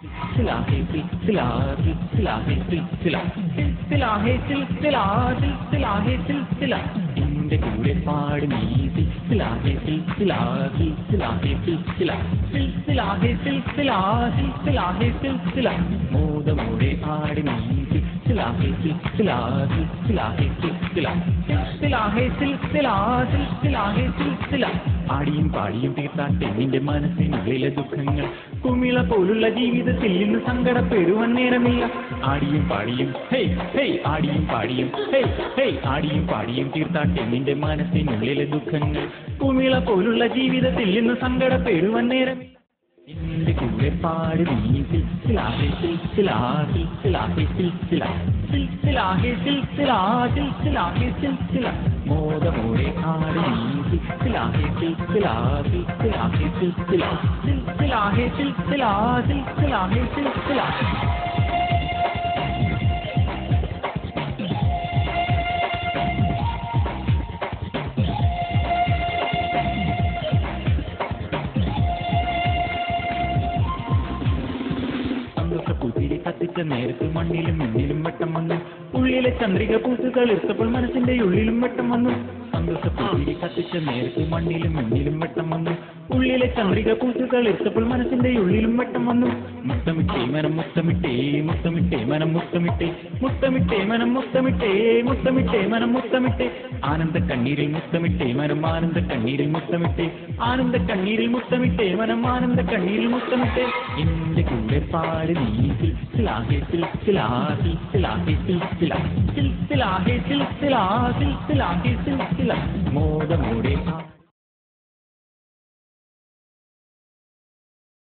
सिलसिला है सिलसिला सिलसिला है सिलसिला सिलसिला है सिलसिला सिलसिला है सिलसिला എന്റെ കൂടെ പാട് നീ സിൽസില ഹേ സിൽസില സിൽസില ഹേ സിൽസില സിൽസില ഹേ സിൽസില സിൽസില ഹേ സിൽസില മോദമോടെ ആട് നീ സിൽസില ഹേ സിൽസില സിൽസില ഹേ സിൽസില സിൽസില ഹേ സിൽസില സിൽസില ഹേ സിൽസില ആടിയും പാടിയും തീർത്താട്ടെ നിന്റെ മനസ്സിനുള്ളിലെ ദുഃഖങ്ങൾ കുമിള പോലുള്ള ജീവിതത്തിൽ നിന്ന് സങ്കടപ്പെടുവാൻ നേരമില്ല ആടിയും പാടിയും ഹേ ഹേ ആടിയും പാടിയും ഹേ ഹേ ആടിയും പാടിയും തീർത്താട്ടെ നിന്റെ മനസ്സിനുള്ളിലെ ദുഃഖങ്ങൾ കുമിള പോലുള്ള ജീവിതത്തിൽ നിന്ന് സങ്കടപ്പെടുവാൻ നേരമില്ല എന്റെ കൂടെ പാട് നീ സിൽസില ഹേ സിൽസില സിൽസില ഹേ സിൽസില സിൽസില ഹേ സിൽസില സിൽസില ഹേ സിൽസില മോദമോടെ ആട് നീ സിൽസില ഹേ സിൽസില സിൽസില ഹേ സിൽസില സിൽസില ഹേ സിൽസില സിൽസില ഹേ സിൽസില പൂത്തിരി കത്തിച്ച നേരത്ത് മണ്ണിലും മുന്നിലും വെട്ടം വന്നു ഉള്ളിലെ ചന്ദ്രിക പൂത്തുകൾ ഇർത്തപ്പോൾ മനസ്സിന്റെ ഉള്ളിലും വെട്ടം വന്നു സന്തോഷ പൂത്തിരി കത്തിച്ച നേരത്ത് മണ്ണിലും മുന്നിലും വെട്ടം വന്നു ഉള്ളിലെ ചന്ദ്രിക പൂത്തുകൾ ഇർത്തപ്പോൾ മനസ്സിന്റെ ഉള്ളിലും വെട്ടം വന്നു മുത്തമിട്ടേ മനം മുത്തമിട്ടേ മുത്തമിട്ടേ മനം മുത്തമിട്ടേ മുത്തമിട്ടേ മനം മുത്തമിട്ടേ മുത്തമിട്ടേ മനം മുത്തമിട്ടേ ആനന്ദ കണ്ണീരിൽ മുത്തമിട്ടേ മനം ആനന്ദ കണ്ണീരിൽ മുത്തമിട്ടേ ആനന്ദ കണ്ണീരിൽ മുത്തമിട്ടേ മനം ആനന്ദ കണ്ണീരിൽ മുത്തമിട്ടേ എന്റെ കൂടെ പാട് നീ सिलसिला है सिलसिला सिलसिला है सिलसिला सिलसिला है सिलसिला सिलसिला है सिलसिला मोद मोड़े